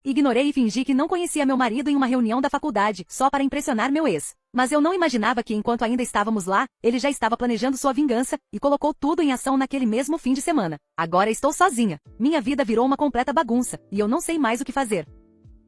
Ignorei e fingi que não conhecia meu marido em uma reunião da faculdade, só para impressionar meu ex. Mas eu não imaginava que enquanto ainda estávamos lá, ele já estava planejando sua vingança e colocou tudo em ação naquele mesmo fim de semana. Agora estou sozinha. Minha vida virou uma completa bagunça, e eu não sei mais o que fazer.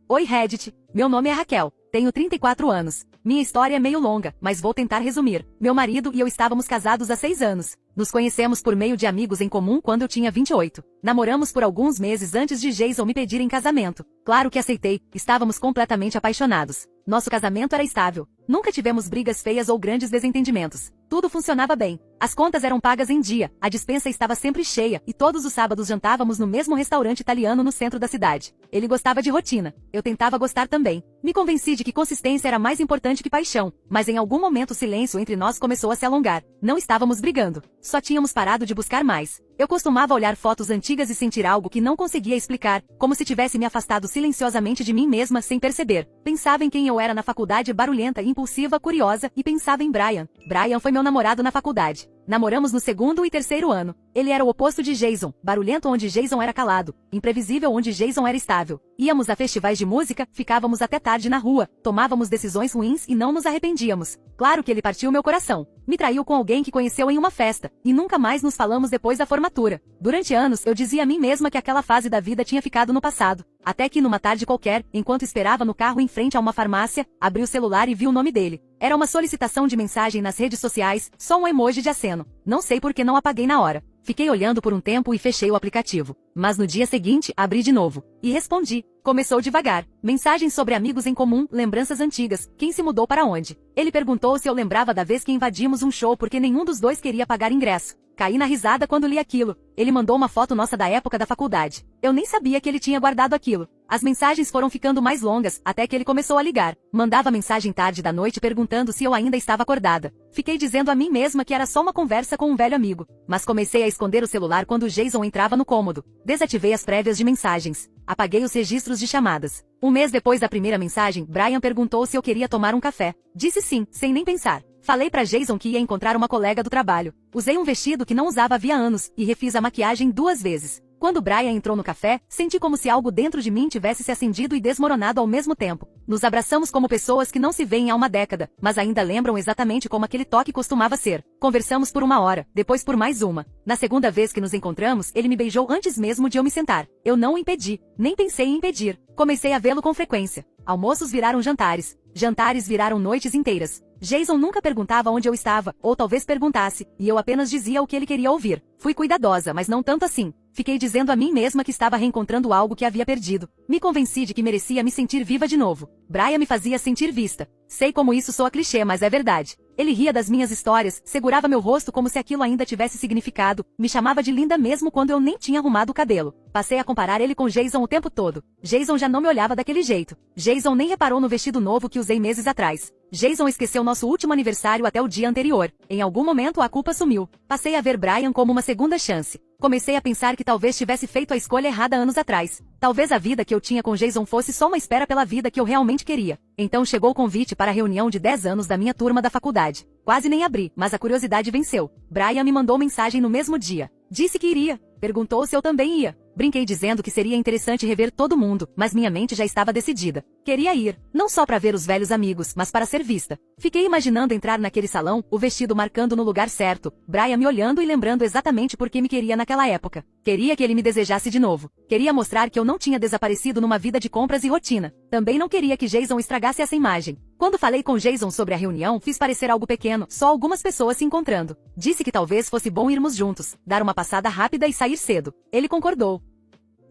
Oi Reddit, meu nome é Raquel, tenho 34 anos. Minha história é meio longa, mas vou tentar resumir. Meu marido e eu estávamos casados há 6 anos. Nos conhecemos por meio de amigos em comum quando eu tinha 28. Namoramos por alguns meses antes de Jason me pedir em casamento. Claro que aceitei, estávamos completamente apaixonados. Nosso casamento era estável. Nunca tivemos brigas feias ou grandes desentendimentos. Tudo funcionava bem. As contas eram pagas em dia, a despensa estava sempre cheia e todos os sábados jantávamos no mesmo restaurante italiano no centro da cidade. Ele gostava de rotina. Eu tentava gostar também. Me convenci de que consistência era mais importante que paixão, mas em algum momento o silêncio entre nós começou a se alongar. Não estávamos brigando. Só tínhamos parado de buscar mais. Eu costumava olhar fotos antigas e sentir algo que não conseguia explicar, como se tivesse me afastado silenciosamente de mim mesma sem perceber. Pensava em quem eu era na faculdade, barulhenta, impulsiva, curiosa, e pensava em Brian. Brian foi meu namorado na faculdade. Namoramos no 2º e 3º ano. Ele era o oposto de Jason, barulhento onde Jason era calado, imprevisível onde Jason era estável. Íamos a festivais de música, ficávamos até tarde na rua, tomávamos decisões ruins e não nos arrependíamos. Claro que ele partiu meu coração. Me traiu com alguém que conheceu em uma festa, e nunca mais nos falamos depois da formatura. Durante anos eu dizia a mim mesma que aquela fase da vida tinha ficado no passado. Até que numa tarde qualquer, enquanto esperava no carro em frente a uma farmácia, abri o celular e vi o nome dele. Era uma solicitação de mensagem nas redes sociais, só um emoji de aceno. Não sei por que não apaguei na hora. Fiquei olhando por um tempo e fechei o aplicativo. Mas no dia seguinte, abri de novo. E respondi. Começou devagar. Mensagens sobre amigos em comum, lembranças antigas, quem se mudou para onde. Ele perguntou se eu lembrava da vez que invadimos um show porque nenhum dos dois queria pagar ingresso. Caí na risada quando li aquilo. Ele mandou uma foto nossa da época da faculdade. Eu nem sabia que ele tinha guardado aquilo. As mensagens foram ficando mais longas, até que ele começou a ligar. Mandava mensagem tarde da noite perguntando se eu ainda estava acordada. Fiquei dizendo a mim mesma que era só uma conversa com um velho amigo. Mas comecei a esconder o celular quando Jason entrava no cômodo. Desativei as prévias de mensagens. Apaguei os registros de chamadas. Um mês depois da primeira mensagem, Brian perguntou se eu queria tomar um café. Disse sim, sem nem pensar. Falei pra Jason que ia encontrar uma colega do trabalho. Usei um vestido que não usava havia anos e refiz a maquiagem 2 vezes. Quando Brian entrou no café, senti como se algo dentro de mim tivesse se acendido e desmoronado ao mesmo tempo. Nos abraçamos como pessoas que não se veem há uma década, mas ainda lembram exatamente como aquele toque costumava ser. Conversamos por 1 hora, depois por mais uma. Na segunda vez que nos encontramos, ele me beijou antes mesmo de eu me sentar. Eu não o impedi, nem pensei em impedir. Comecei a vê-lo com frequência. Almoços viraram jantares. Jantares viraram noites inteiras. Jason nunca perguntava onde eu estava, ou talvez perguntasse, e eu apenas dizia o que ele queria ouvir. Fui cuidadosa, mas não tanto assim. Fiquei dizendo a mim mesma que estava reencontrando algo que havia perdido. Me convenci de que merecia me sentir viva de novo. Brian me fazia sentir vista. Sei como isso soa clichê, mas é verdade. Ele ria das minhas histórias, segurava meu rosto como se aquilo ainda tivesse significado, me chamava de linda mesmo quando eu nem tinha arrumado o cabelo. Passei a comparar ele com Jason o tempo todo. Jason já não me olhava daquele jeito. Jason nem reparou no vestido novo que usei meses atrás. Jason esqueceu nosso último aniversário até o dia anterior. Em algum momento a culpa sumiu. Passei a ver Brian como uma segunda chance. Comecei a pensar que talvez tivesse feito a escolha errada anos atrás. Talvez a vida que eu tinha com Jason fosse só uma espera pela vida que eu realmente queria. Então chegou o convite para a reunião de 10 anos da minha turma da faculdade. Quase nem abri, mas a curiosidade venceu. Brian me mandou mensagem no mesmo dia. Disse que iria. Perguntou se eu também ia. Brinquei dizendo que seria interessante rever todo mundo, mas minha mente já estava decidida. Queria ir, não só para ver os velhos amigos, mas para ser vista. Fiquei imaginando entrar naquele salão, o vestido marcando no lugar certo, Brian me olhando e lembrando exatamente por que me queria naquela época. Queria que ele me desejasse de novo. Queria mostrar que eu não tinha desaparecido numa vida de compras e rotina. Também não queria que Jason estragasse essa imagem. Quando falei com Jason sobre a reunião, fiz parecer algo pequeno, só algumas pessoas se encontrando. Disse que talvez fosse bom irmos juntos, dar uma passada rápida e sair cedo. Ele concordou.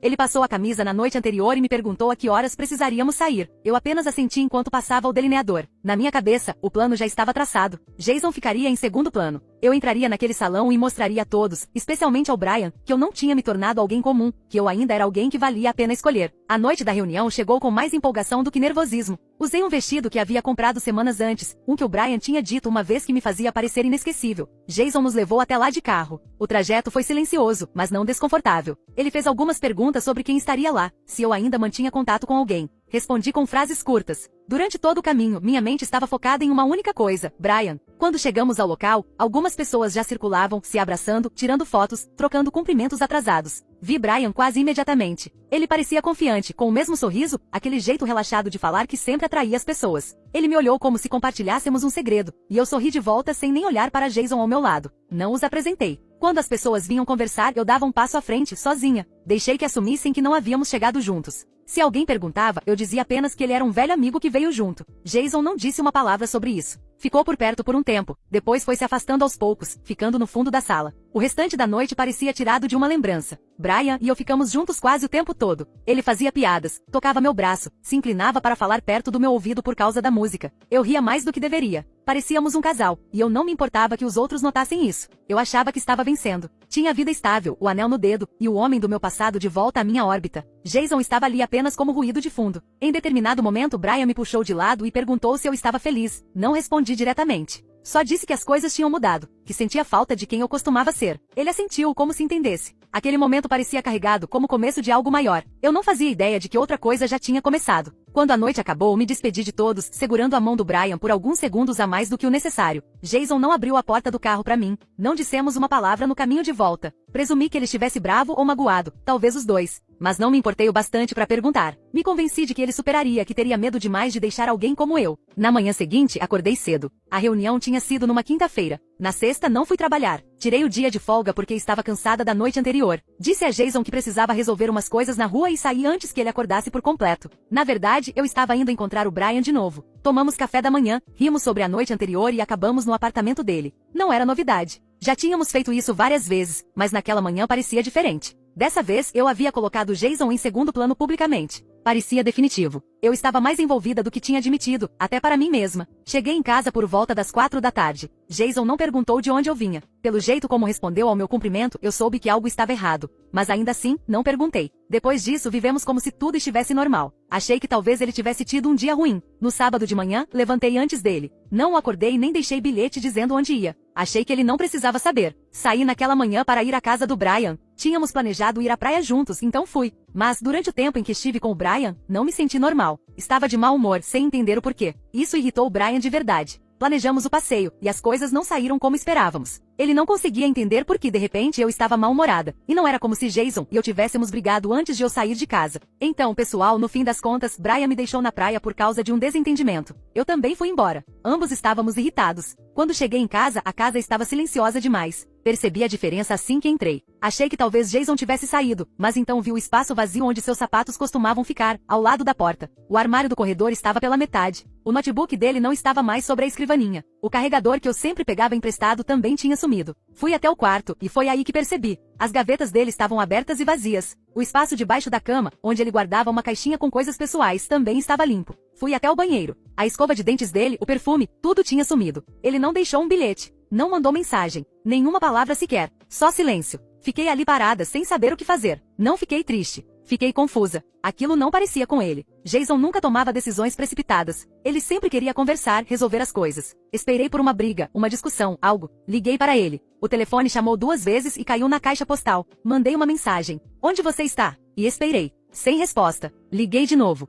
Ele passou a camisa na noite anterior e me perguntou a que horas precisaríamos sair. Eu apenas assenti enquanto passava o delineador. Na minha cabeça, o plano já estava traçado. Jason ficaria em segundo plano. Eu entraria naquele salão e mostraria a todos, especialmente ao Brian, que eu não tinha me tornado alguém comum, que eu ainda era alguém que valia a pena escolher. A noite da reunião chegou com mais empolgação do que nervosismo. Usei um vestido que havia comprado semanas antes, um que o Brian tinha dito uma vez que me fazia parecer inesquecível. Jason nos levou até lá de carro. O trajeto foi silencioso, mas não desconfortável. Ele fez algumas perguntas sobre quem estaria lá, se eu ainda mantinha contato com alguém. Respondi com frases curtas. Durante todo o caminho, minha mente estava focada em uma única coisa, Brian. Quando chegamos ao local, algumas pessoas já circulavam, se abraçando, tirando fotos, trocando cumprimentos atrasados. Vi Brian quase imediatamente. Ele parecia confiante, com o mesmo sorriso, aquele jeito relaxado de falar que sempre atraía as pessoas. Ele me olhou como se compartilhássemos um segredo, e eu sorri de volta sem nem olhar para Jason ao meu lado. Não os apresentei. Quando as pessoas vinham conversar, eu dava um passo à frente, sozinha. Deixei que assumissem que não havíamos chegado juntos. Se alguém perguntava, eu dizia apenas que ele era um velho amigo que veio junto. Jason não disse uma palavra sobre isso. Ficou por perto por um tempo, depois foi se afastando aos poucos, ficando no fundo da sala. O restante da noite parecia tirado de uma lembrança. Brian e eu ficamos juntos quase o tempo todo. Ele fazia piadas, tocava meu braço, se inclinava para falar perto do meu ouvido por causa da música. Eu ria mais do que deveria. Parecíamos um casal, e eu não me importava que os outros notassem isso. Eu achava que estava vencendo. Tinha vida estável, o anel no dedo, e o homem do meu passado de volta à minha órbita. Jason estava ali apenas como ruído de fundo. Em determinado momento, Brian me puxou de lado e perguntou se eu estava feliz. Não respondi diretamente. Só disse que as coisas tinham mudado, que sentia falta de quem eu costumava ser. Ele assentiu como se entendesse. Aquele momento parecia carregado como o começo de algo maior. Eu não fazia ideia de que outra coisa já tinha começado. Quando a noite acabou, me despedi de todos, segurando a mão do Brian por alguns segundos a mais do que o necessário. Jason não abriu a porta do carro para mim. Não dissemos uma palavra no caminho de volta. Presumi que ele estivesse bravo ou magoado, talvez os dois. Mas não me importei o bastante para perguntar. Me convenci de que ele superaria, que teria medo demais de deixar alguém como eu. Na manhã seguinte, acordei cedo. A reunião tinha sido numa quinta-feira. Na sexta, não fui trabalhar. Tirei o dia de folga porque estava cansada da noite anterior. Disse a Jason que precisava resolver umas coisas na rua e saí antes que ele acordasse por completo. Na verdade, eu estava indo encontrar o Brian de novo. Tomamos café da manhã, rimos sobre a noite anterior e acabamos no apartamento dele. Não era novidade. Já tínhamos feito isso várias vezes, mas naquela manhã parecia diferente. Dessa vez, eu havia colocado Jason em segundo plano publicamente. Parecia definitivo. Eu estava mais envolvida do que tinha admitido, até para mim mesma. Cheguei em casa por volta das 4 da tarde. Jason não perguntou de onde eu vinha. Pelo jeito como respondeu ao meu cumprimento, eu soube que algo estava errado. Mas ainda assim, não perguntei. Depois disso, vivemos como se tudo estivesse normal. Achei que talvez ele tivesse tido um dia ruim. No sábado de manhã, levantei antes dele. Não o acordei nem deixei bilhete dizendo onde ia. Achei que ele não precisava saber. Saí naquela manhã para ir à casa do Brian. Tínhamos planejado ir à praia juntos, então fui. Mas, durante o tempo em que estive com o Brian, não me senti normal. Estava de mau humor, sem entender o porquê. Isso irritou o Brian de verdade. Planejamos o passeio, e as coisas não saíram como esperávamos. Ele não conseguia entender por que de repente eu estava mal-humorada. E não era como se Jason e eu tivéssemos brigado antes de eu sair de casa. Então, pessoal, no fim das contas, Brian me deixou na praia por causa de um desentendimento. Eu também fui embora. Ambos estávamos irritados. Quando cheguei em casa, a casa estava silenciosa demais. Percebi a diferença assim que entrei. Achei que talvez Jason tivesse saído, mas então vi o espaço vazio onde seus sapatos costumavam ficar, ao lado da porta. O armário do corredor estava pela metade. O notebook dele não estava mais sobre a escrivaninha. O carregador que eu sempre pegava emprestado também tinha sumido. Fui até o quarto, e foi aí que percebi. As gavetas dele estavam abertas e vazias. O espaço debaixo da cama, onde ele guardava uma caixinha com coisas pessoais, também estava limpo. Fui até o banheiro. A escova de dentes dele, o perfume, tudo tinha sumido. Ele não deixou um bilhete. Não mandou mensagem. Nenhuma palavra sequer. Só silêncio. Fiquei ali parada, sem saber o que fazer. Não fiquei triste. Fiquei confusa. Aquilo não parecia com ele. Jason nunca tomava decisões precipitadas. Ele sempre queria conversar, resolver as coisas. Esperei por uma briga, uma discussão, algo. Liguei para ele. O telefone chamou 2 vezes e caiu na caixa postal. Mandei uma mensagem. Onde você está? E esperei. Sem resposta. Liguei de novo.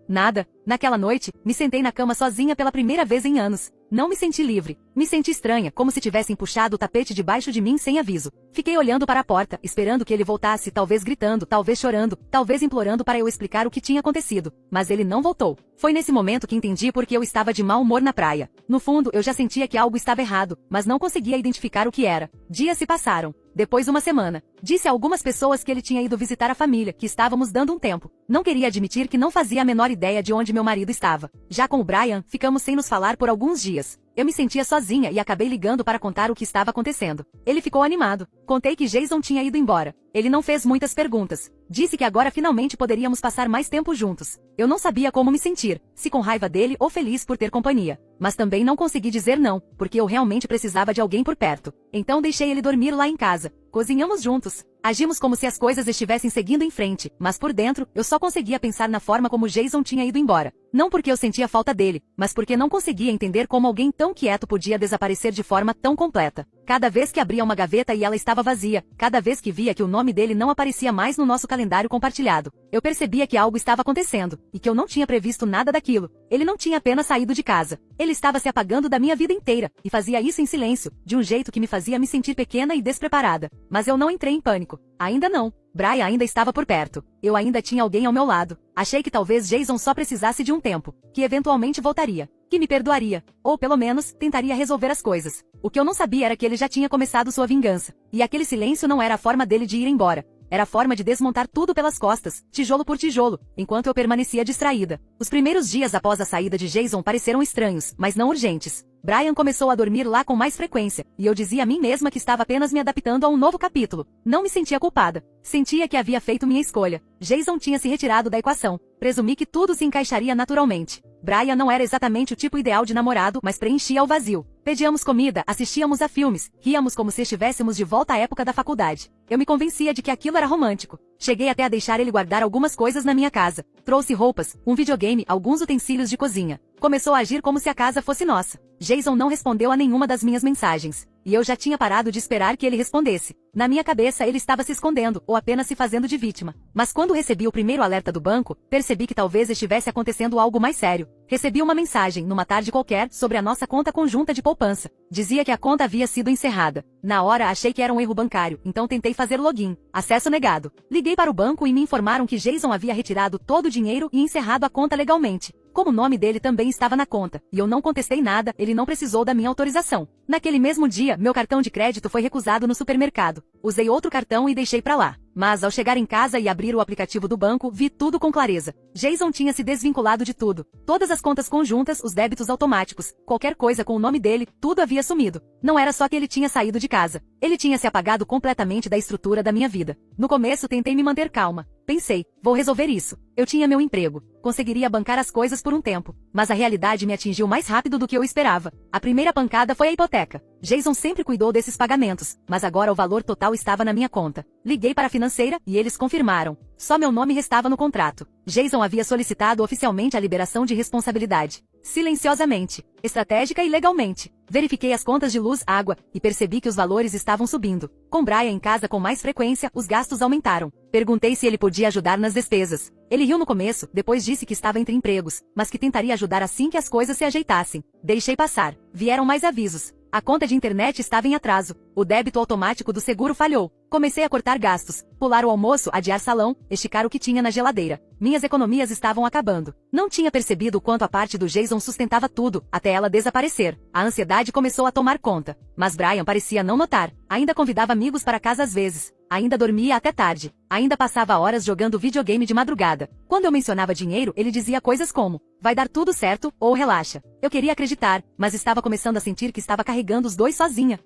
Nada. Naquela noite, me sentei na cama sozinha pela primeira vez em anos. Não me senti livre. Me senti estranha, como se tivessem puxado o tapete debaixo de mim sem aviso. Fiquei olhando para a porta, esperando que ele voltasse, talvez gritando, talvez chorando, talvez implorando para eu explicar o que tinha acontecido. Mas ele não voltou. Foi nesse momento que entendi por que eu estava de mau humor na praia. No fundo, eu já sentia que algo estava errado, mas não conseguia identificar o que era. Dias se passaram. Depois uma semana. Disse a algumas pessoas que ele tinha ido visitar a família, que estávamos dando um tempo. Não queria admitir que não fazia a menor ideia de onde meu marido estava. Já com o Brian, ficamos sem nos falar por alguns dias. Eu me sentia sozinha e acabei ligando para contar o que estava acontecendo. Ele ficou animado. Contei que Jason tinha ido embora. Ele não fez muitas perguntas. Disse que agora finalmente poderíamos passar mais tempo juntos. Eu não sabia como me sentir, se com raiva dele ou feliz por ter companhia. Mas também não consegui dizer não, porque eu realmente precisava de alguém por perto. Então deixei ele dormir lá em casa. Cozinhamos juntos. Agimos como se as coisas estivessem seguindo em frente, mas por dentro, eu só conseguia pensar na forma como Jason tinha ido embora. Não porque eu sentia falta dele, mas porque não conseguia entender como alguém tão quieto podia desaparecer de forma tão completa. Cada vez que abria uma gaveta e ela estava vazia, cada vez que via que o nome dele não aparecia mais no nosso calendário compartilhado, eu percebia que algo estava acontecendo, e que eu não tinha previsto nada daquilo. Ele não tinha apenas saído de casa. Ele estava se apagando da minha vida inteira, e fazia isso em silêncio, de um jeito que me fazia me sentir pequena e despreparada. Mas eu não entrei em pânico. Ainda não. Brian ainda estava por perto. Eu ainda tinha alguém ao meu lado. Achei que talvez Jason só precisasse de um tempo, que eventualmente voltaria, que me perdoaria, ou pelo menos, tentaria resolver as coisas. O que eu não sabia era que ele já tinha começado sua vingança. E aquele silêncio não era a forma dele de ir embora. Era a forma de desmontar tudo pelas costas, tijolo por tijolo, enquanto eu permanecia distraída. Os primeiros dias após a saída de Jason pareceram estranhos, mas não urgentes. Brian começou a dormir lá com mais frequência, e eu dizia a mim mesma que estava apenas me adaptando a um novo capítulo. Não me sentia culpada. Sentia que havia feito minha escolha. Jason tinha se retirado da equação. Presumi que tudo se encaixaria naturalmente. Brian não era exatamente o tipo ideal de namorado, mas preenchia o vazio. Pedíamos comida, assistíamos a filmes, ríamos como se estivéssemos de volta à época da faculdade. Eu me convencia de que aquilo era romântico. Cheguei até a deixar ele guardar algumas coisas na minha casa. Trouxe roupas, um videogame, alguns utensílios de cozinha. Começou a agir como se a casa fosse nossa. Jason não respondeu a nenhuma das minhas mensagens. E eu já tinha parado de esperar que ele respondesse. Na minha cabeça ele estava se escondendo, ou apenas se fazendo de vítima. Mas quando recebi o primeiro alerta do banco, percebi que talvez estivesse acontecendo algo mais sério. Recebi uma mensagem, numa tarde qualquer, sobre a nossa conta conjunta de poupança. Dizia que a conta havia sido encerrada. Na hora achei que era um erro bancário, então tentei fazer login. Acesso negado. Liguei para o banco e me informaram que Jason havia retirado todo o dinheiro e encerrado a conta legalmente. Como o nome dele também estava na conta, e eu não contestei nada, ele não precisou da minha autorização. Naquele mesmo dia, meu cartão de crédito foi recusado no supermercado. Usei outro cartão e deixei pra lá. Mas ao chegar em casa e abrir o aplicativo do banco, vi tudo com clareza. Jason tinha se desvinculado de tudo. Todas as contas conjuntas, os débitos automáticos, qualquer coisa com o nome dele, tudo havia sumido. Não era só que ele tinha saído de casa. Ele tinha se apagado completamente da estrutura da minha vida. No começo tentei me manter calma. Pensei, vou resolver isso. Eu tinha meu emprego. Conseguiria bancar as coisas por um tempo. Mas a realidade me atingiu mais rápido do que eu esperava. A primeira pancada foi a hipoteca. Jason sempre cuidou desses pagamentos, mas agora o valor total estava na minha conta. Liguei para a financeira e eles confirmaram. Só meu nome restava no contrato. Jason havia solicitado oficialmente a liberação de responsabilidade. Silenciosamente, estratégica e legalmente. Verifiquei as contas de luz, água, e percebi que os valores estavam subindo. Com Brian em casa com mais frequência, os gastos aumentaram. Perguntei se ele podia ajudar nas despesas. Ele riu no começo, depois disse que estava entre empregos, mas que tentaria ajudar assim que as coisas se ajeitassem. Deixei passar. Vieram mais avisos. A conta de internet estava em atraso. O débito automático do seguro falhou. Comecei a cortar gastos, pular o almoço, adiar salão, esticar o que tinha na geladeira. Minhas economias estavam acabando. Não tinha percebido o quanto a parte do Jason sustentava tudo, até ela desaparecer. A ansiedade começou a tomar conta. Mas Brian parecia não notar. Ainda convidava amigos para casa às vezes. Ainda dormia até tarde. Ainda passava horas jogando videogame de madrugada. Quando eu mencionava dinheiro, ele dizia coisas como: vai dar tudo certo, ou relaxa. Eu queria acreditar, mas estava começando a sentir que estava carregando os dois sozinha.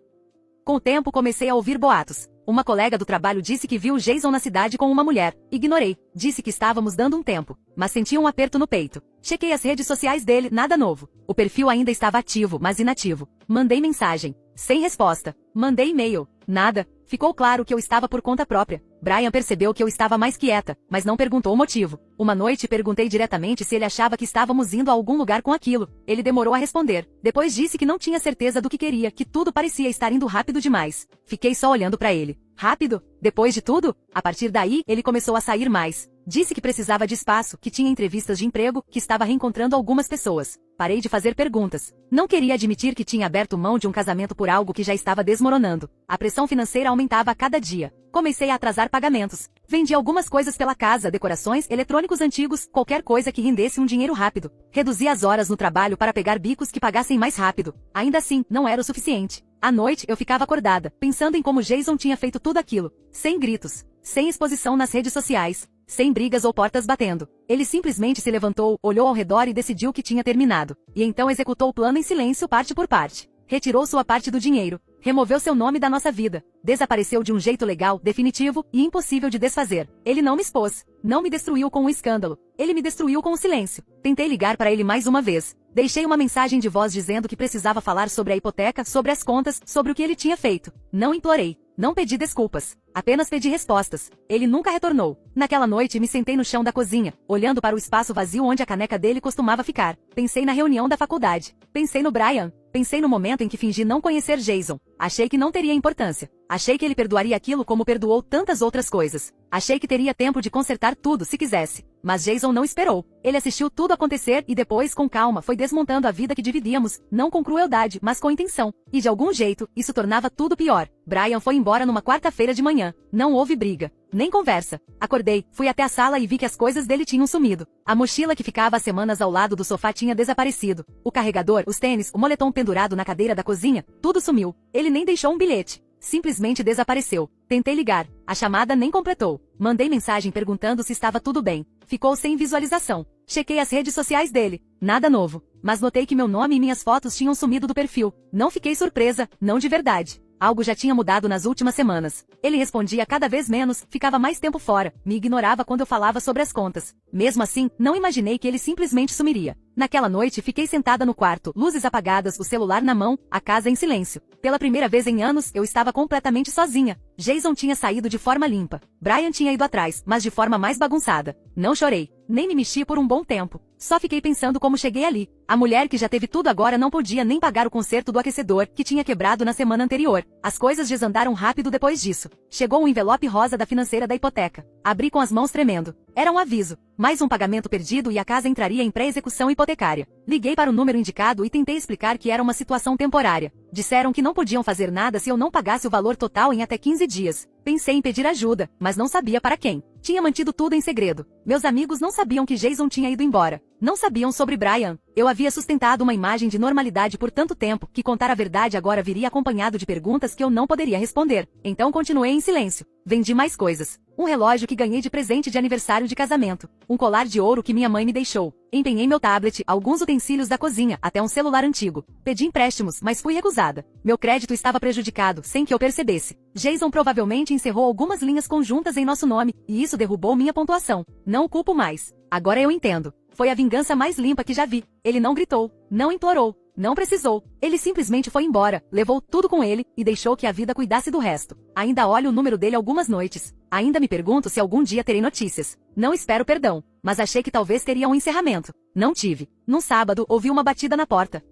Com o tempo comecei a ouvir boatos. Uma colega do trabalho disse que viu Jason na cidade com uma mulher. Ignorei. Disse que estávamos dando um tempo. Mas senti um aperto no peito. Chequei as redes sociais dele, nada novo. O perfil ainda estava ativo, mas inativo. Mandei mensagem. Sem resposta. Mandei e-mail. Nada. Ficou claro que eu estava por conta própria. Brian percebeu que eu estava mais quieta, mas não perguntou o motivo. Uma noite perguntei diretamente se ele achava que estávamos indo a algum lugar com aquilo. Ele demorou a responder. Depois disse que não tinha certeza do que queria, que tudo parecia estar indo rápido demais. Fiquei só olhando para ele. Rápido? Depois de tudo? A partir daí, ele começou a sair mais. Disse que precisava de espaço, que tinha entrevistas de emprego, que estava reencontrando algumas pessoas. Parei de fazer perguntas. Não queria admitir que tinha aberto mão de um casamento por algo que já estava desmoronando. A pressão financeira aumentava a cada dia. Comecei a atrasar pagamentos. Vendi algumas coisas pela casa, decorações, eletrônicos antigos, qualquer coisa que rendesse um dinheiro rápido. Reduzi as horas no trabalho para pegar bicos que pagassem mais rápido. Ainda assim, não era o suficiente. À noite, eu ficava acordada, pensando em como Jason tinha feito tudo aquilo. Sem gritos. Sem exposição nas redes sociais. Sem brigas ou portas batendo. Ele simplesmente se levantou, olhou ao redor e decidiu que tinha terminado. E então executou o plano em silêncio, parte por parte. Retirou sua parte do dinheiro. Removeu seu nome da nossa vida. Desapareceu de um jeito legal, definitivo e impossível de desfazer. Ele não me expôs. Não me destruiu com o escândalo. Ele me destruiu com o silêncio. Tentei ligar para ele mais uma vez. Deixei uma mensagem de voz dizendo que precisava falar sobre a hipoteca, sobre as contas, sobre o que ele tinha feito. Não implorei. Não pedi desculpas. Apenas pedi respostas. Ele nunca retornou. Naquela noite me sentei no chão da cozinha, olhando para o espaço vazio onde a caneca dele costumava ficar. Pensei na reunião da faculdade. Pensei no Brian. Pensei no momento em que fingi não conhecer Jason. Achei que não teria importância. Achei que ele perdoaria aquilo como perdoou tantas outras coisas. Achei que teria tempo de consertar tudo se quisesse. Mas Jason não esperou. Ele assistiu tudo acontecer e depois, com calma, foi desmontando a vida que dividíamos, não com crueldade, mas com intenção. E de algum jeito, isso tornava tudo pior. Brian foi embora numa quarta-feira de manhã. Não houve briga, nem conversa. Acordei, fui até a sala e vi que as coisas dele tinham sumido. A mochila que ficava há semanas ao lado do sofá tinha desaparecido. O carregador, os tênis, o moletom pendurado na cadeira da cozinha, tudo sumiu. Ele nem deixou um bilhete. Simplesmente desapareceu. Tentei ligar. A chamada nem completou. Mandei mensagem perguntando se estava tudo bem. Ficou sem visualização. Chequei as redes sociais dele. Nada novo. Mas notei que meu nome e minhas fotos tinham sumido do perfil. Não fiquei surpresa, não de verdade. Algo já tinha mudado nas últimas semanas. Ele respondia cada vez menos, ficava mais tempo fora, me ignorava quando eu falava sobre as contas. Mesmo assim, não imaginei que ele simplesmente sumiria. Naquela noite, fiquei sentada no quarto, luzes apagadas, o celular na mão, a casa em silêncio. Pela primeira vez em anos, eu estava completamente sozinha. Jason tinha saído de forma limpa. Brian tinha ido atrás, mas de forma mais bagunçada. Não chorei, nem me mexi por um bom tempo. Só fiquei pensando como cheguei ali. A mulher que já teve tudo agora não podia nem pagar o conserto do aquecedor, que tinha quebrado na semana anterior. As coisas desandaram rápido depois disso. Chegou um envelope rosa da financeira da hipoteca. Abri com as mãos tremendo. Era um aviso. Mais um pagamento perdido e a casa entraria em pré-execução hipotecária. Liguei para o número indicado e tentei explicar que era uma situação temporária. Disseram que não podiam fazer nada se eu não pagasse o valor total em até 15 dias. Pensei em pedir ajuda, mas não sabia para quem. Tinha mantido tudo em segredo. Meus amigos não sabiam que Jason tinha ido embora. Não sabiam sobre Brian. Eu havia sustentado uma imagem de normalidade por tanto tempo, que contar a verdade agora viria acompanhado de perguntas que eu não poderia responder. Então continuei em silêncio. Vendi mais coisas. Um relógio que ganhei de presente de aniversário de casamento. Um colar de ouro que minha mãe me deixou. Empenhei meu tablet, alguns utensílios da cozinha, até um celular antigo. Pedi empréstimos, mas fui recusada. Meu crédito estava prejudicado, sem que eu percebesse. Jason provavelmente encerrou algumas linhas conjuntas em nosso nome, e isso derrubou minha pontuação. Não o culpo mais. Agora eu entendo. Foi a vingança mais limpa que já vi. Ele não gritou, não implorou, não precisou. Ele simplesmente foi embora, levou tudo com ele e deixou que a vida cuidasse do resto. Ainda olho o número dele algumas noites. Ainda me pergunto se algum dia terei notícias. Não espero perdão, mas achei que talvez teria um encerramento. Não tive. Num sábado, ouvi uma batida na porta.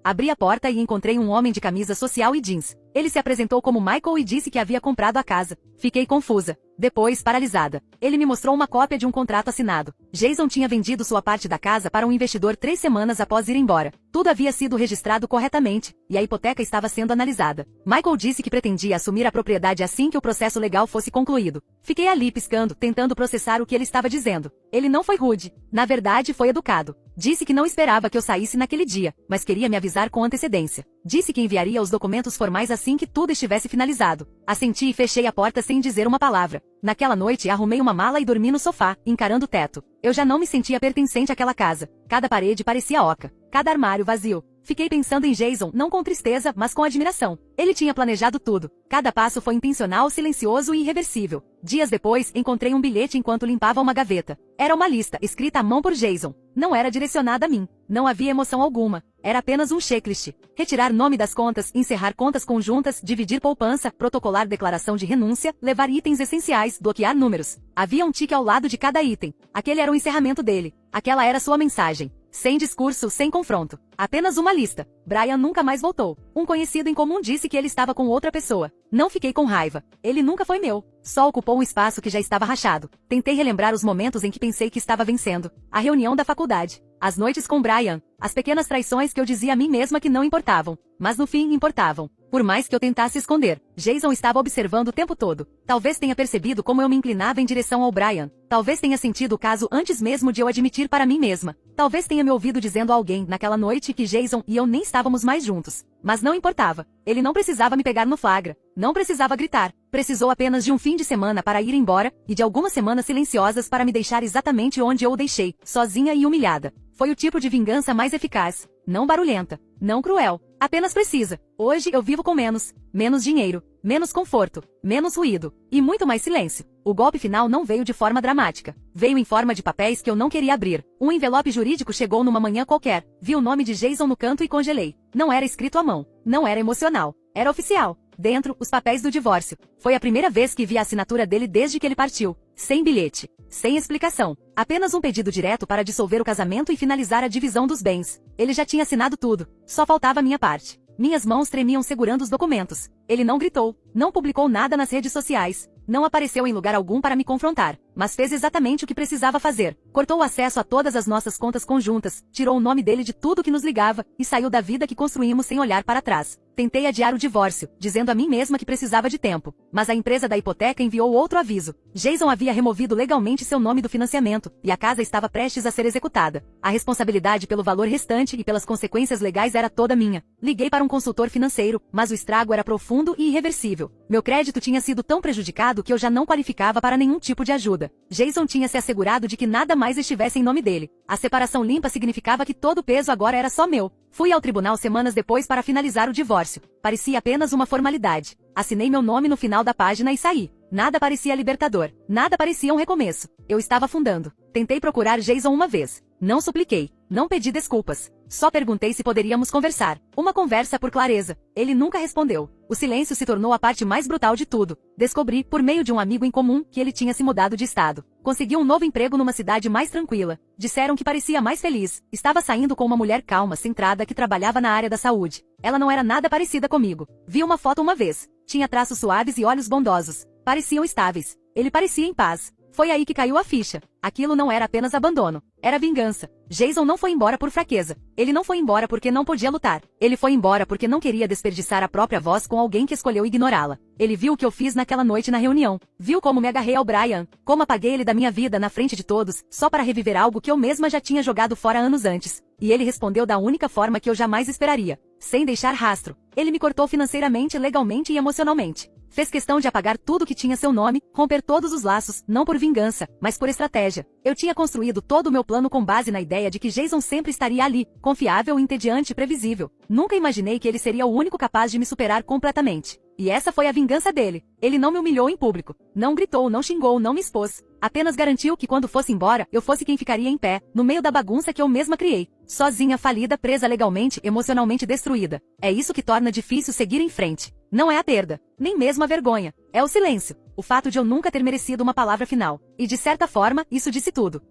Abri a porta e encontrei um homem de camisa social e jeans. Ele se apresentou como Michael e disse que havia comprado a casa. Fiquei confusa. Depois, paralisada. Ele me mostrou uma cópia de um contrato assinado. Jason tinha vendido sua parte da casa para um investidor 3 semanas após ir embora. Tudo havia sido registrado corretamente, e a hipoteca estava sendo analisada. Michael disse que pretendia assumir a propriedade assim que o processo legal fosse concluído. Fiquei ali piscando, tentando processar o que ele estava dizendo. Ele não foi rude. Na verdade, foi educado. Disse que não esperava que eu saísse naquele dia, mas queria me avisar com antecedência. Disse que enviaria os documentos formais assim que tudo estivesse finalizado. Assenti e fechei a porta sem dizer uma palavra. Naquela noite arrumei uma mala e dormi no sofá, encarando o teto. Eu já não me sentia pertencente àquela casa. Cada parede parecia oca. Cada armário vazio. Fiquei pensando em Jason, não com tristeza, mas com admiração. Ele tinha planejado tudo. Cada passo foi intencional, silencioso e irreversível. Dias depois, encontrei um bilhete enquanto limpava uma gaveta. Era uma lista, escrita à mão por Jason. Não era direcionada a mim. Não havia emoção alguma. Era apenas um checklist. Retirar nome das contas, encerrar contas conjuntas, dividir poupança, protocolar declaração de renúncia, levar itens essenciais, bloquear números. Havia um tique ao lado de cada item. Aquele era o encerramento dele. Aquela era sua mensagem. Sem discurso, sem confronto. Apenas uma lista. Brian nunca mais voltou. Um conhecido em comum disse que ele estava com outra pessoa. Não fiquei com raiva. Ele nunca foi meu. Só ocupou um espaço que já estava rachado. Tentei relembrar os momentos em que pensei que estava vencendo. A reunião da faculdade. As noites com Brian. As pequenas traições que eu dizia a mim mesma que não importavam. Mas no fim importavam. Por mais que eu tentasse esconder, Jason estava observando o tempo todo. Talvez tenha percebido como eu me inclinava em direção ao Brian. Talvez tenha sentido o caso antes mesmo de eu admitir para mim mesma. Talvez tenha me ouvido dizendo a alguém naquela noite que Jason e eu nem estávamos mais juntos. Mas não importava. Ele não precisava me pegar no flagra. Não precisava gritar. Precisou apenas de um fim de semana para ir embora e de algumas semanas silenciosas para me deixar exatamente onde eu o deixei, sozinha e humilhada. Foi o tipo de vingança mais eficaz. Não barulhenta. Não cruel. Apenas precisa. Hoje eu vivo com menos. Menos dinheiro. Menos conforto. Menos ruído. E muito mais silêncio. O golpe final não veio de forma dramática. Veio em forma de papéis que eu não queria abrir. Um envelope jurídico chegou numa manhã qualquer. Vi o nome de Jason no canto e congelei. Não era escrito à mão. Não era emocional. Era oficial. Dentro, os papéis do divórcio. Foi a primeira vez que vi a assinatura dele desde que ele partiu. sem bilhete, sem explicação. Apenas um pedido direto para dissolver o casamento e finalizar a divisão dos bens. Ele já tinha assinado tudo, só faltava a minha parte. Minhas mãos tremiam segurando os documentos. Ele não gritou, não publicou nada nas redes sociais, não apareceu em lugar algum para me confrontar, mas fez exatamente o que precisava fazer. Cortou o acesso a todas as nossas contas conjuntas, tirou o nome dele de tudo que nos ligava e saiu da vida que construímos sem olhar para trás. Tentei adiar o divórcio, dizendo a mim mesma que precisava de tempo, mas a empresa da hipoteca enviou outro aviso. Jason havia removido legalmente seu nome do financiamento, e a casa estava prestes a ser executada. A responsabilidade pelo valor restante e pelas consequências legais era toda minha. Liguei para um consultor financeiro, mas o estrago era profundo e irreversível. Meu crédito tinha sido tão prejudicado que eu já não qualificava para nenhum tipo de ajuda. Jason tinha se assegurado de que nada mais estivesse em nome dele. A separação limpa significava que todo o peso agora era só meu. Fui ao tribunal semanas depois para finalizar o divórcio. Parecia apenas uma formalidade. Assinei meu nome no final da página e saí. Nada parecia libertador. Nada parecia um recomeço. Eu estava afundando. Tentei procurar Jason uma vez. Não supliquei. Não pedi desculpas. Só perguntei se poderíamos conversar. Uma conversa por clareza. Ele nunca respondeu. O silêncio se tornou a parte mais brutal de tudo. Descobri, por meio de um amigo em comum, que ele tinha se mudado de estado. Consegui um novo emprego numa cidade mais tranquila. Disseram que parecia mais feliz. Estava saindo com uma mulher calma, centrada, que trabalhava na área da saúde. Ela não era nada parecida comigo. Vi uma foto uma vez. Tinha traços suaves e olhos bondosos. Pareciam estáveis. Ele parecia em paz. Foi aí que caiu a ficha. Aquilo não era apenas abandono. Era vingança. Jason não foi embora por fraqueza. Ele não foi embora porque não podia lutar. Ele foi embora porque não queria desperdiçar a própria voz com alguém que escolheu ignorá-la. Ele viu o que eu fiz naquela noite na reunião. Viu como me agarrei ao Brian. Como apaguei ele da minha vida na frente de todos, só para reviver algo que eu mesma já tinha jogado fora anos antes. E ele respondeu da única forma que eu jamais esperaria. Sem deixar rastro. Ele me cortou financeiramente, legalmente e emocionalmente. Fez questão de apagar tudo que tinha seu nome, romper todos os laços, não por vingança, mas por estratégia. Eu tinha construído todo o meu plano com base na ideia de que Jason sempre estaria ali, confiável, entediante e previsível. Nunca imaginei que ele seria o único capaz de me superar completamente. E essa foi a vingança dele. Ele não me humilhou em público. Não gritou, não xingou, não me expôs. Apenas garantiu que quando fosse embora, eu fosse quem ficaria em pé, no meio da bagunça que eu mesma criei. Sozinha, falida, presa legalmente, emocionalmente destruída. É isso que torna difícil seguir em frente. Não é a perda, nem mesmo a vergonha. É o silêncio. O fato de eu nunca ter merecido uma palavra final. E de certa forma, isso disse tudo.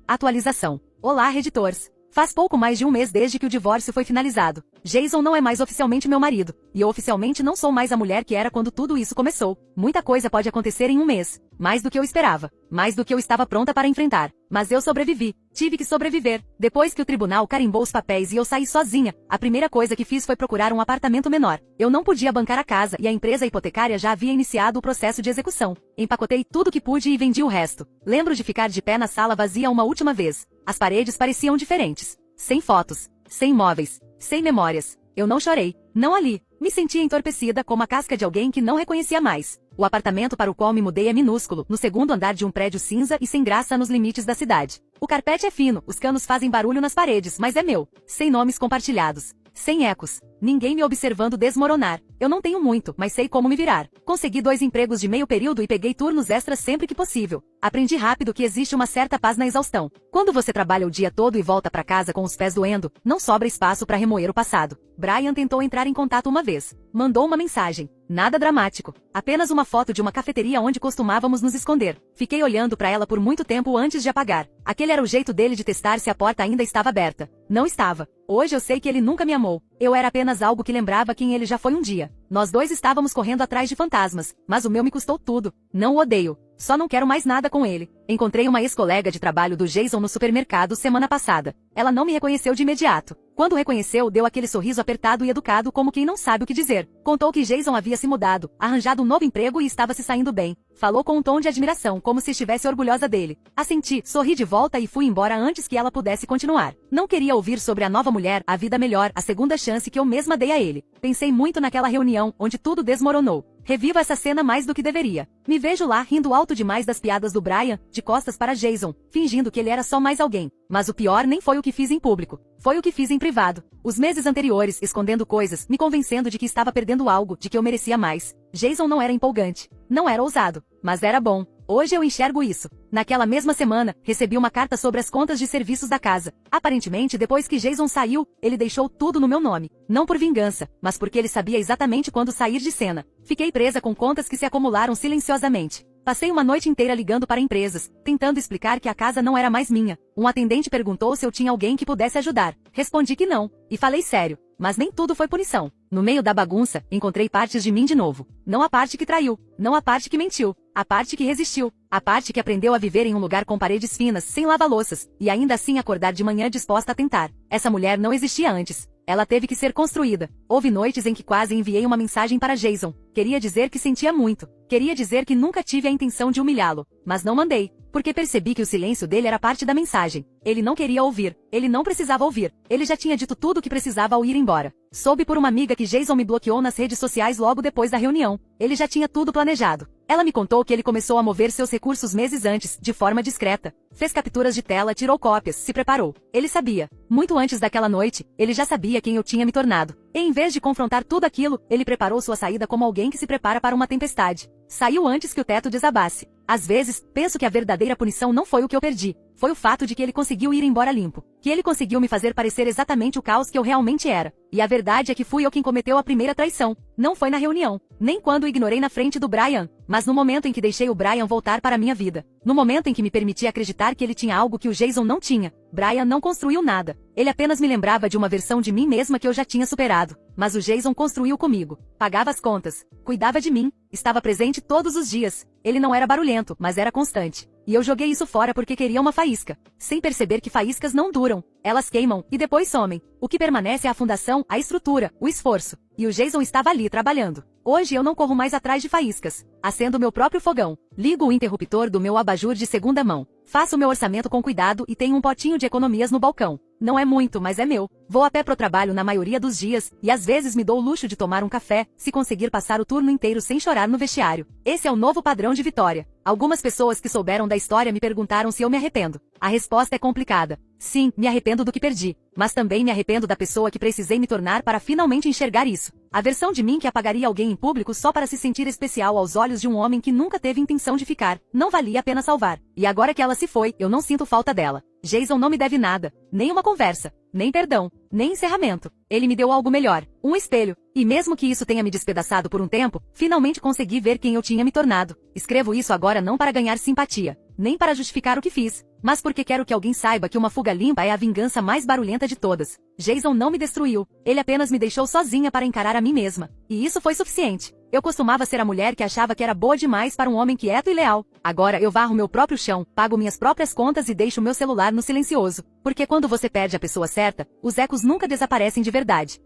Atualização. Olá, Redditors. Faz pouco mais de um mês desde que o divórcio foi finalizado. Jason não é mais oficialmente meu marido, e eu oficialmente não sou mais a mulher que era quando tudo isso começou. Muita coisa pode acontecer em um mês. Mais do que eu esperava. Mais do que eu estava pronta para enfrentar. Mas eu sobrevivi. Tive que sobreviver. Depois que o tribunal carimbou os papéis e eu saí sozinha, a primeira coisa que fiz foi procurar um apartamento menor. Eu não podia bancar a casa e a empresa hipotecária já havia iniciado o processo de execução. Empacotei tudo que pude e vendi o resto. Lembro de ficar de pé na sala vazia uma última vez. As paredes pareciam diferentes. Sem fotos. Sem móveis. Sem memórias. Eu não chorei. Não ali. Me sentia entorpecida como a casca de alguém que não reconhecia mais. O apartamento para o qual me mudei é minúsculo, no segundo andar de um prédio cinza e sem graça nos limites da cidade. O carpete é fino, os canos fazem barulho nas paredes, mas é meu. Sem nomes compartilhados. Sem ecos. Ninguém me observando desmoronar. Eu não tenho muito, mas sei como me virar. Consegui 2 empregos de meio período e peguei turnos extras sempre que possível. Aprendi rápido que existe uma certa paz na exaustão. Quando você trabalha o dia todo e volta para casa com os pés doendo, não sobra espaço para remoer o passado. Brian tentou entrar em contato uma vez. Mandou uma mensagem. Nada dramático. Apenas uma foto de uma cafeteria onde costumávamos nos esconder. Fiquei olhando para ela por muito tempo antes de apagar. Aquele era o jeito dele de testar se a porta ainda estava aberta. Não estava. Hoje eu sei que ele nunca me amou. Eu era apenas algo que lembrava quem ele já foi um dia. Nós dois estávamos correndo atrás de fantasmas, mas o meu me custou tudo. Não o odeio. Só não quero mais nada com ele. Encontrei uma ex-colega de trabalho do Jason no supermercado semana passada. Ela não me reconheceu de imediato. Quando reconheceu, deu aquele sorriso apertado e educado como quem não sabe o que dizer. Contou que Jason havia se mudado, arranjado um novo emprego e estava se saindo bem. Falou com um tom de admiração, como se estivesse orgulhosa dele. Assenti, sorri de volta e fui embora antes que ela pudesse continuar. Não queria ouvir sobre a nova mulher, a vida melhor, a segunda chance que eu mesma dei a ele. Pensei muito naquela reunião, onde tudo desmoronou. Revivo essa cena mais do que deveria. Me vejo lá rindo alto demais das piadas do Brian, de costas para Jason, fingindo que ele era só mais alguém. Mas o pior nem foi o que fiz em público. Foi o que fiz em privado. Os meses anteriores, escondendo coisas, me convencendo de que estava perdendo algo, de que eu merecia mais. Jason não era empolgante. Não era ousado. Mas era bom. Hoje eu enxergo isso. Naquela mesma semana, recebi uma carta sobre as contas de serviços da casa. Aparentemente, depois que Jason saiu, ele deixou tudo no meu nome. Não por vingança, mas porque ele sabia exatamente quando sair de cena. Fiquei presa com contas que se acumularam silenciosamente. Passei uma noite inteira ligando para empresas, tentando explicar que a casa não era mais minha. Um atendente perguntou se eu tinha alguém que pudesse ajudar. Respondi que não, e falei sério. Mas nem tudo foi punição. No meio da bagunça, encontrei partes de mim de novo. Não a parte que traiu, não a parte que mentiu, a parte que resistiu, a parte que aprendeu a viver em um lugar com paredes finas, sem lava-louças, e ainda assim acordar de manhã disposta a tentar. Essa mulher não existia antes. Ela teve que ser construída. Houve noites em que quase enviei uma mensagem para Jason. Queria dizer que sentia muito. Queria dizer que nunca tive a intenção de humilhá-lo. Mas não mandei, porque percebi que o silêncio dele era parte da mensagem. Ele não queria ouvir. Ele não precisava ouvir. Ele já tinha dito tudo o que precisava ao ir embora. Soube por uma amiga que Jason me bloqueou nas redes sociais logo depois da reunião. Ele já tinha tudo planejado. Ela me contou que ele começou a mover seus recursos meses antes, de forma discreta. Fez capturas de tela, tirou cópias, se preparou. Ele sabia. Muito antes daquela noite, ele já sabia quem eu tinha me tornado. E em vez de confrontar tudo aquilo, ele preparou sua saída como alguém que se prepara para uma tempestade. Saiu antes que o teto desabasse. Às vezes, penso que a verdadeira punição não foi o que eu perdi. Foi o fato de que ele conseguiu ir embora limpo. Que ele conseguiu me fazer parecer exatamente o caos que eu realmente era. E a verdade é que fui eu quem cometeu a primeira traição. Não foi na reunião. Nem quando o ignorei na frente do Brian. Mas no momento em que deixei o Brian voltar para a minha vida. No momento em que me permiti acreditar que ele tinha algo que o Jason não tinha. Brian não construiu nada. Ele apenas me lembrava de uma versão de mim mesma que eu já tinha superado. Mas o Jason construiu comigo. Pagava as contas. Cuidava de mim. Estava presente todos os dias. Ele não era barulhento, mas era constante. E eu joguei isso fora porque queria uma faísca. Sem perceber que faíscas não duram. Elas queimam, e depois somem. O que permanece é a fundação, a estrutura, o esforço. E o Jason estava ali trabalhando. Hoje eu não corro mais atrás de faíscas. Acendo meu próprio fogão. Ligo o interruptor do meu abajur de segunda mão. Faço meu orçamento com cuidado e tenho um potinho de economias no balcão. Não é muito, mas é meu. Vou a pé pro trabalho na maioria dos dias, e às vezes me dou o luxo de tomar um café, se conseguir passar o turno inteiro sem chorar no vestiário. Esse é o novo padrão de vitória. Algumas pessoas que souberam da história me perguntaram se eu me arrependo. A resposta é complicada. Sim, me arrependo do que perdi. Mas também me arrependo da pessoa que precisei me tornar para finalmente enxergar isso. A versão de mim que apagaria alguém em público só para se sentir especial aos olhos de um homem que nunca teve intenção de ficar. Não valia a pena salvar. E agora que ela se foi, eu não sinto falta dela. Jason não me deve nada. Nem uma conversa. Nem perdão. Nem encerramento. Ele me deu algo melhor. Um espelho. E mesmo que isso tenha me despedaçado por um tempo, finalmente consegui ver quem eu tinha me tornado. Escrevo isso agora não para ganhar simpatia. Nem para justificar o que fiz. Mas porque quero que alguém saiba que uma fuga limpa é a vingança mais barulhenta de todas. Jason não me destruiu. Ele apenas me deixou sozinha para encarar a mim mesma. E isso foi suficiente. Eu costumava ser a mulher que achava que era boa demais para um homem quieto e leal. Agora eu varro meu próprio chão, pago minhas próprias contas e deixo meu celular no silencioso. Porque quando você perde a pessoa certa, os ecos nunca desaparecem de verdade.